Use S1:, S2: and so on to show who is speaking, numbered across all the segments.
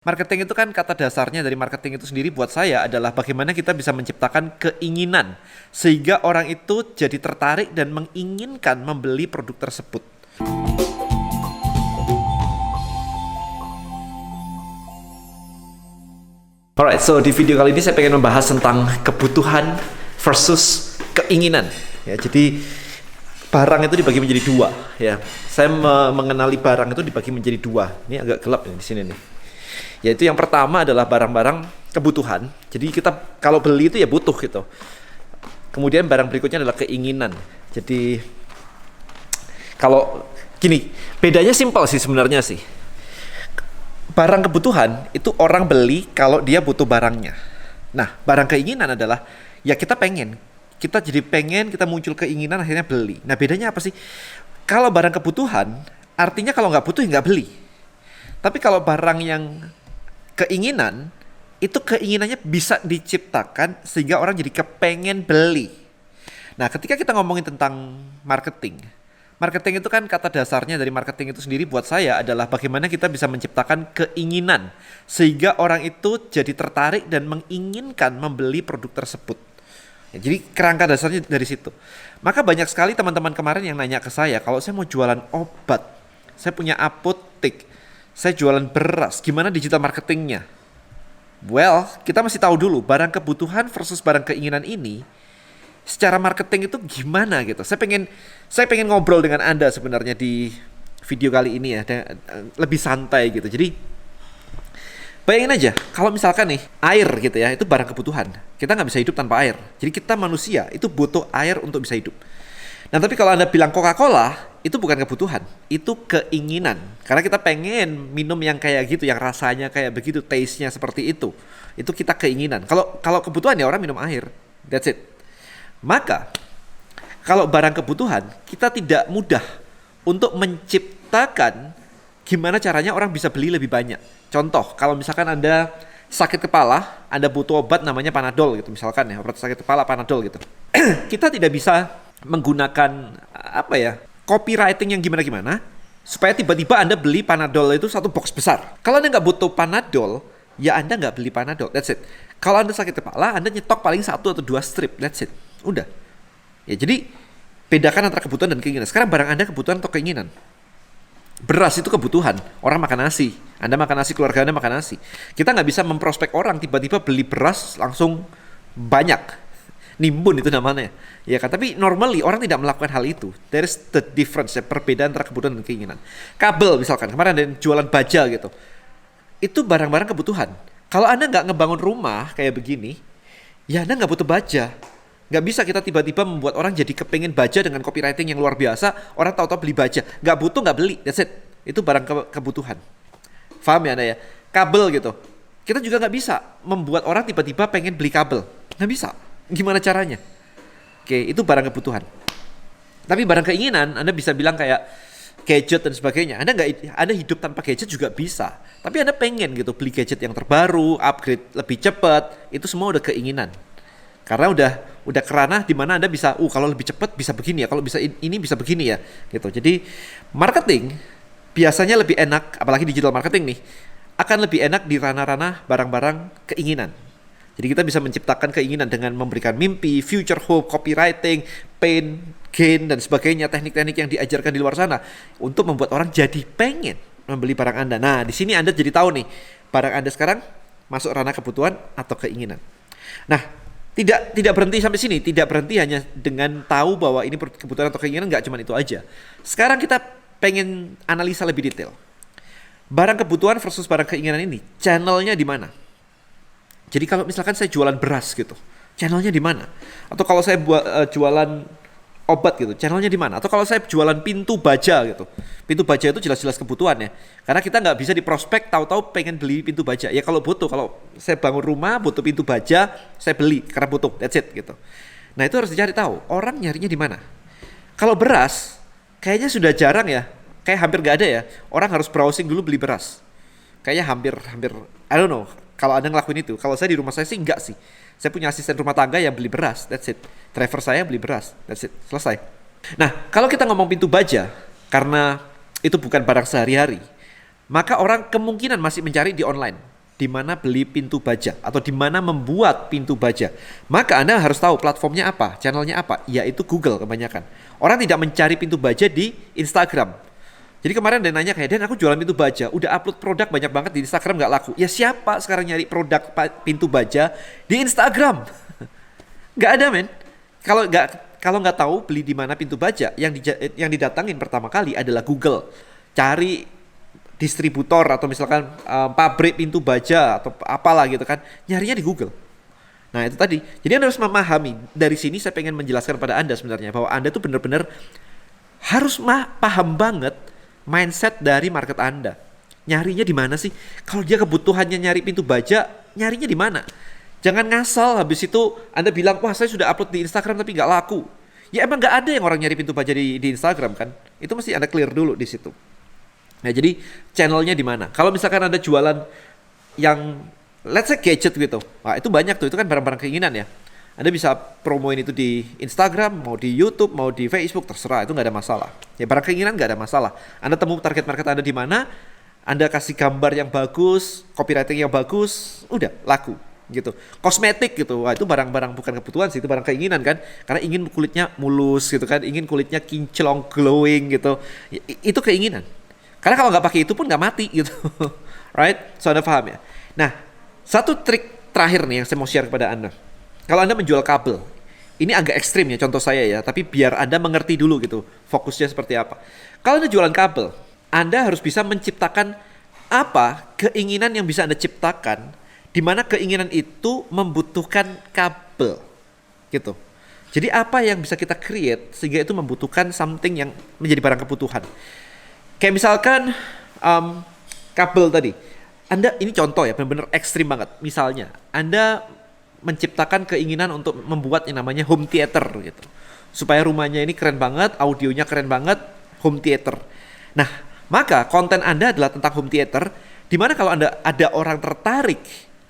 S1: Marketing itu kan kata dasarnya dari marketing itu sendiri buat saya adalah bagaimana kita bisa menciptakan keinginan sehingga orang itu jadi tertarik dan menginginkan membeli produk tersebut. Alright, so di video kali ini saya pengen membahas tentang kebutuhan versus keinginan. Ya, jadi barang itu dibagi menjadi dua. Ya, saya mengenali barang itu dibagi menjadi dua. Ini agak gelap nih di sini nih. Yaitu yang pertama adalah barang-barang kebutuhan. Jadi kita kalau beli itu ya butuh gitu. Kemudian barang berikutnya adalah keinginan. Jadi kalau gini, bedanya simpel sih sebenarnya sih. Barang kebutuhan itu orang beli kalau dia butuh barangnya. Nah, barang keinginan adalah ya kita pengen. Kita jadi pengen, kita muncul keinginan akhirnya beli. Nah, bedanya apa sih? Kalau barang kebutuhan, artinya kalau nggak butuh ya nggak beli. Tapi kalau barang yang keinginan, itu keinginannya bisa diciptakan sehingga orang jadi kepengen beli. Nah, ketika kita ngomongin tentang marketing itu kan kata dasarnya dari marketing itu sendiri buat saya adalah bagaimana kita bisa menciptakan keinginan sehingga orang itu jadi tertarik dan menginginkan membeli produk tersebut. Ya, jadi kerangka dasarnya dari situ. Maka banyak sekali teman-teman kemarin yang nanya ke saya, kalau saya mau jualan obat, saya punya apotek, saya jualan beras, gimana digital marketingnya? Well, kita mesti tahu dulu barang kebutuhan versus barang keinginan ini secara marketing itu gimana gitu. Saya pengen ngobrol dengan Anda sebenarnya di video kali ini ya, lebih santai gitu. Jadi bayangin aja kalau misalkan nih air gitu ya, itu barang kebutuhan. Kita nggak bisa hidup tanpa air. Jadi kita manusia itu butuh air untuk bisa hidup. Nah, tapi kalau Anda bilang Coca-Cola, itu bukan kebutuhan, itu keinginan. Karena kita pengen minum yang kayak gitu, yang rasanya kayak begitu, taste-nya seperti itu. Itu kita keinginan. Kalau kebutuhan ya orang minum air. That's it. Maka kalau barang kebutuhan, kita tidak mudah untuk menciptakan gimana caranya orang bisa beli lebih banyak. Contoh, kalau misalkan Anda sakit kepala, Anda butuh obat namanya Panadol gitu misalkan ya, obat sakit kepala Panadol gitu. Kita tidak bisa menggunakan copywriting yang gimana-gimana supaya tiba-tiba Anda beli Panadol itu satu box besar. Kalau Anda nggak butuh Panadol, ya Anda nggak beli Panadol. That's it. Kalau Anda sakit kepala, Anda nyetok paling 1 atau 2 strip. That's it. Udah. Ya, jadi bedakan antara kebutuhan dan keinginan. Sekarang barang Anda kebutuhan atau keinginan? Beras itu kebutuhan. Orang makan nasi. Anda makan nasi, keluarga Anda makan nasi. Kita nggak bisa memprospek orang tiba-tiba beli beras langsung banyak. Nimbun itu namanya. Ya kan, tapi normally orang tidak melakukan hal itu. There is the difference, ya, perbedaan antara kebutuhan dan keinginan. Kabel misalkan, kemarin ada yang jualan baja gitu. Itu barang-barang kebutuhan. Kalau Anda nggak ngebangun rumah kayak begini, ya Anda nggak butuh baja. Nggak bisa kita tiba-tiba membuat orang jadi kepengen baja dengan copywriting yang luar biasa, orang tahu-tahu beli baja. Nggak butuh, nggak beli, that's it. Itu barang kebutuhan. Paham ya Anda ya? Kabel gitu. Kita juga nggak bisa membuat orang tiba-tiba pengen beli kabel. Nggak bisa. Gimana caranya? Oke, itu barang kebutuhan. Tapi barang keinginan, Anda bisa bilang kayak gadget dan sebagainya. Anda hidup tanpa gadget juga bisa. Tapi Anda pengen gitu beli gadget yang terbaru, upgrade lebih cepat, itu semua udah keinginan. Karena udah kerana di mana Anda bisa, kalau lebih cepat bisa begini ya, kalau bisa ini bisa begini ya, gitu. Jadi marketing biasanya lebih enak, apalagi digital marketing nih, akan lebih enak di ranah-ranah barang-barang keinginan. Jadi kita bisa menciptakan keinginan dengan memberikan mimpi, future hope, copywriting, pain, gain, dan sebagainya, teknik-teknik yang diajarkan di luar sana untuk membuat orang jadi pengen membeli barang Anda. Nah, di sini Anda jadi tahu nih, barang Anda sekarang masuk ranah kebutuhan atau keinginan. Nah, tidak berhenti sampai sini, tidak berhenti hanya dengan tahu bahwa ini kebutuhan atau keinginan, nggak cuma itu aja. Sekarang kita pengen analisa lebih detail. Barang kebutuhan versus barang keinginan ini, channelnya di mana? Jadi kalau misalkan saya jualan beras gitu, channelnya di mana? Atau kalau saya jualan obat gitu, channelnya di mana? Atau kalau saya jualan pintu baja gitu, pintu baja itu jelas-jelas kebutuhan ya. Karena kita nggak bisa di prospek tahu-tahu pengen beli pintu baja. Ya kalau butuh, kalau saya bangun rumah butuh pintu baja, saya beli karena butuh, that's it gitu. Nah itu harus dicari tahu, orang nyarinya di mana. Kalau beras, kayaknya sudah jarang ya, kayak hampir nggak ada ya. Orang harus browsing dulu beli beras. Kayaknya hampir, I don't know. Kalau Anda ngelakuin itu, kalau saya di rumah saya sih enggak sih. Saya punya asisten rumah tangga yang beli beras, that's it. Driver saya beli beras, that's it. Selesai. Nah, kalau kita ngomong pintu baja, karena itu bukan barang sehari-hari, maka orang kemungkinan masih mencari di online. di mana beli pintu baja atau di mana membuat pintu baja, maka Anda harus tahu platformnya apa, channelnya apa, yaitu Google kebanyakan. Orang tidak mencari pintu baja di Instagram. Jadi kemarin ada nanya kayak, Dan aku jualan pintu baja, udah upload produk banyak banget di Instagram nggak laku. Ya siapa sekarang nyari produk pintu baja di Instagram? Nggak ada men. Kalau nggak tahu beli di mana pintu baja, yang didatangin pertama kali adalah Google. Cari distributor atau misalkan pabrik pintu baja atau apalah gitu kan, nyarinya di Google. Nah itu tadi. Jadi Anda harus memahami. Dari sini saya pengen menjelaskan pada Anda sebenarnya bahwa Anda tuh benar-benar harus paham banget mindset dari market Anda. Nyarinya di mana sih? Kalau dia kebutuhannya nyari pintu baja, nyarinya di mana? Jangan ngasal habis itu Anda bilang, wah saya sudah upload di Instagram tapi nggak laku. Ya emang nggak ada yang orang nyari pintu baja di Instagram kan? Itu mesti Anda clear dulu di situ. Nah jadi channelnya di mana? Kalau misalkan Anda jualan yang let's say gadget gitu, wah itu banyak tuh, itu kan barang-barang keinginan ya. Anda bisa promoin itu di Instagram, mau di YouTube, mau di Facebook, terserah, itu nggak ada masalah. Ya barang keinginan nggak ada masalah. Anda temu target market Anda di mana, Anda kasih gambar yang bagus, copywriting yang bagus, udah laku gitu. Kosmetik gitu, wah itu barang-barang bukan kebutuhan sih, itu barang keinginan kan. Karena ingin kulitnya mulus gitu kan, ingin kulitnya kinclong, glowing gitu. Itu keinginan. Karena kalau nggak pakai itu pun nggak mati gitu, right? So Anda paham ya. Nah, satu trik terakhir nih yang saya mau share kepada Anda. Kalau Anda menjual kabel, ini agak ekstrim ya contoh saya ya, tapi biar Anda mengerti dulu gitu, fokusnya seperti apa. Kalau Anda jualan kabel, Anda harus bisa menciptakan apa keinginan yang bisa Anda ciptakan, di mana keinginan itu membutuhkan kabel, gitu. Jadi apa yang bisa kita create sehingga itu membutuhkan something yang menjadi barang kebutuhan. Kayak misalkan kabel tadi. Anda ini contoh ya, benar-benar ekstrim banget. Misalnya, Anda menciptakan keinginan untuk membuat yang namanya home theater gitu. Supaya rumahnya ini keren banget, audionya keren banget, home theater. Nah, maka konten Anda adalah tentang home theater, di mana kalau Anda ada orang tertarik,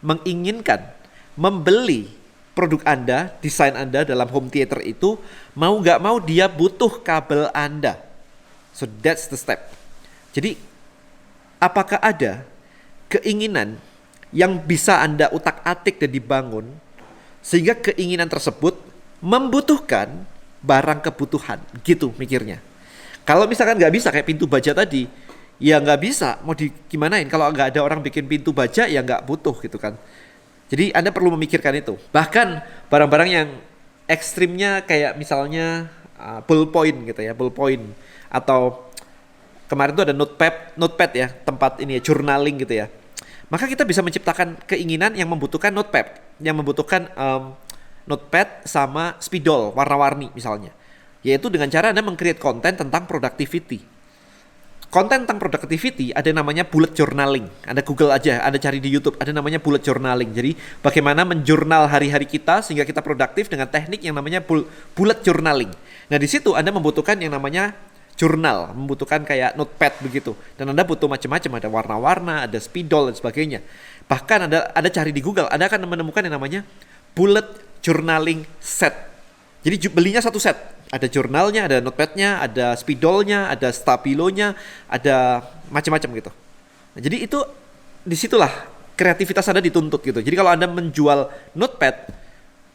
S1: menginginkan, membeli produk Anda, desain Anda dalam home theater itu, mau nggak mau dia butuh kabel Anda. So that's the step. Jadi, apakah ada keinginan yang bisa Anda utak-atik dan dibangun sehingga keinginan tersebut membutuhkan barang kebutuhan, gitu mikirnya. Kalau misalkan nggak bisa kayak pintu baja tadi, ya nggak bisa, mau gimanain? Kalau nggak ada orang bikin pintu baja, ya nggak butuh gitu kan. Jadi Anda perlu memikirkan itu. Bahkan barang-barang yang ekstrimnya kayak misalnya ballpoint gitu ya, ballpoint atau kemarin tuh ada notepad ya, tempat ini ya, journaling gitu ya. Maka kita bisa menciptakan keinginan yang membutuhkan notepad, yang membutuhkan notepad sama spidol warna-warni misalnya. Yaitu dengan cara Anda meng-create konten tentang productivity. Konten tentang productivity ada namanya bullet journaling. Anda Google aja, Anda cari di YouTube, ada namanya bullet journaling. Jadi bagaimana menjurnal hari-hari kita sehingga kita produktif dengan teknik yang namanya bullet journaling. Nah di situ Anda membutuhkan yang namanya jurnal, membutuhkan kayak notepad begitu. Dan Anda butuh macam-macam, ada warna-warna, ada spidol dan sebagainya. Bahkan Anda cari di Google, Anda akan menemukan yang namanya bullet journaling set. Jadi belinya satu set. Ada jurnalnya, ada notepadnya, ada spidolnya, ada stabilonya, ada macam-macam gitu. Nah, jadi itu disitulah kreativitas Anda dituntut gitu. Jadi kalau Anda menjual notepad,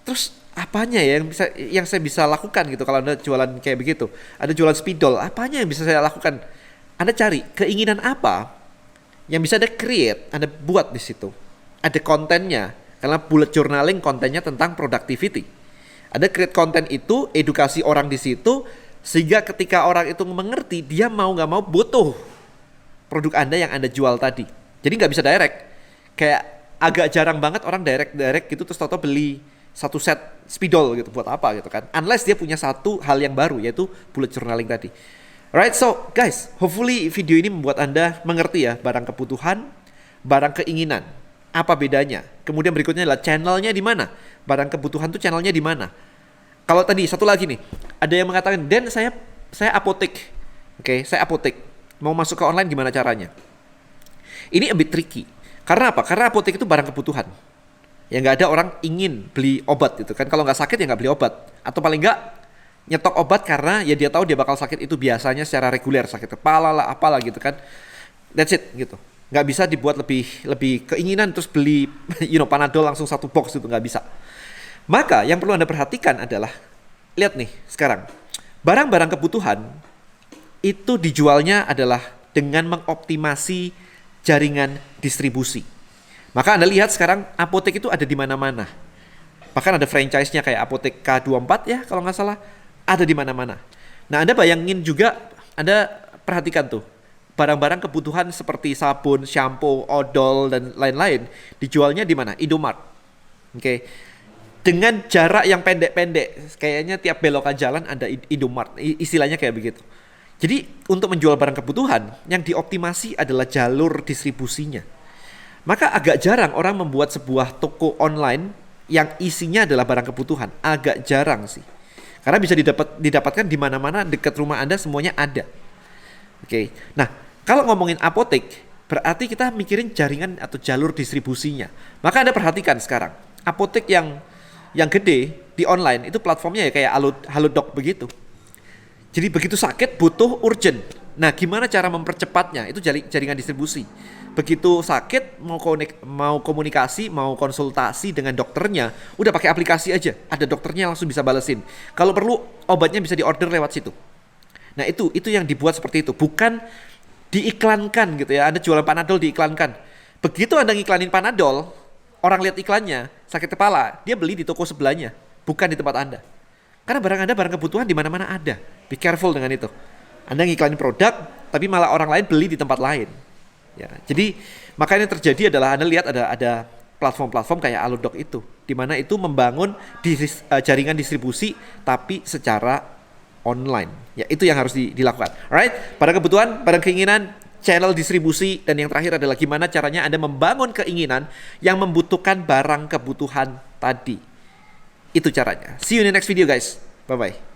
S1: terus apanya ya yang saya bisa lakukan gitu kalau Anda jualan kayak begitu. Ada jualan spidol, apanya yang bisa saya lakukan? Anda cari keinginan apa yang bisa Anda create, Anda buat di situ. Ada kontennya, karena bullet journaling kontennya tentang productivity. Ada create konten itu, edukasi orang di situ, sehingga ketika orang itu mengerti, dia mau nggak mau butuh produk Anda yang Anda jual tadi. Jadi nggak bisa direct. Kayak agak jarang banget orang direct gitu terus tau-tau beli satu set spidol gitu, buat apa gitu kan. Unless dia punya satu hal yang baru, yaitu bullet journaling tadi. Alright, so guys, hopefully video ini membuat Anda mengerti ya, barang kebutuhan, barang keinginan. Apa bedanya? Kemudian berikutnya adalah channelnya di mana? Barang kebutuhan tuh channelnya di mana? Kalau tadi satu lagi nih, ada yang mengatakan, Dan saya apotek. Oke, saya apotek. Mau masuk ke online gimana caranya? Ini a bit tricky. Karena apa? Karena apotek itu barang kebutuhan. Ya nggak ada orang ingin beli obat gitu kan. Kalau nggak sakit ya nggak beli obat. Atau paling nggak nyetok obat karena ya dia tahu dia bakal sakit itu biasanya secara reguler. Sakit kepala lah, apalah gitu kan. That's it gitu. Nggak bisa dibuat lebih lebih keinginan terus beli Panadol langsung satu box itu nggak bisa. Maka yang perlu Anda perhatikan adalah, lihat nih sekarang, barang-barang kebutuhan itu dijualnya adalah dengan mengoptimasi jaringan distribusi. Maka Anda lihat sekarang apotek itu ada di mana-mana. Bahkan ada franchise-nya kayak Apotek K24 ya kalau nggak salah, ada di mana-mana. Nah, Anda bayangin juga, Anda perhatikan tuh, barang-barang kebutuhan seperti sabun, shampoo, odol, dan lain-lain dijualnya di mana? Indomart. Oke. Dengan jarak yang pendek-pendek, kayaknya tiap belokan jalan ada Indomart. Istilahnya kayak begitu. Jadi untuk menjual barang kebutuhan, yang dioptimasi adalah jalur distribusinya. Maka agak jarang orang membuat sebuah toko online yang isinya adalah barang kebutuhan. Agak jarang sih. Karena bisa didapatkan di mana-mana, dekat rumah Anda semuanya ada. Oke. Nah, kalau ngomongin apotek, berarti kita mikirin jaringan atau jalur distribusinya. Maka Anda perhatikan sekarang, apotek yang gede di online itu platformnya ya kayak Halodoc begitu. Jadi begitu sakit butuh urgent. Nah, gimana cara mempercepatnya? Itu jaringan distribusi. Begitu sakit mau komunikasi, mau konsultasi dengan dokternya, udah pakai aplikasi aja. Ada dokternya langsung bisa balesin. Kalau perlu obatnya bisa diorder lewat situ. Nah, itu yang dibuat seperti itu, bukan diiklankan gitu ya. Anda jualan Panadol diiklankan. Begitu Anda ngiklanin Panadol, orang lihat iklannya, sakit kepala, dia beli di toko sebelahnya, bukan di tempat Anda. Karena barang Anda barang kebutuhan di mana-mana ada. Be careful dengan itu. Anda ngiklanin produk, tapi malah orang lain beli di tempat lain. Ya, jadi makanya yang terjadi adalah Anda lihat ada platform-platform kayak Halodoc itu, di mana itu membangun jaringan distribusi tapi secara online. Ya, itu yang harus dilakukan. Alright, pada kebutuhan, pada keinginan, channel distribusi, dan yang terakhir adalah gimana caranya Anda membangun keinginan yang membutuhkan barang kebutuhan tadi. Itu caranya. See you in the next video guys. Bye-bye.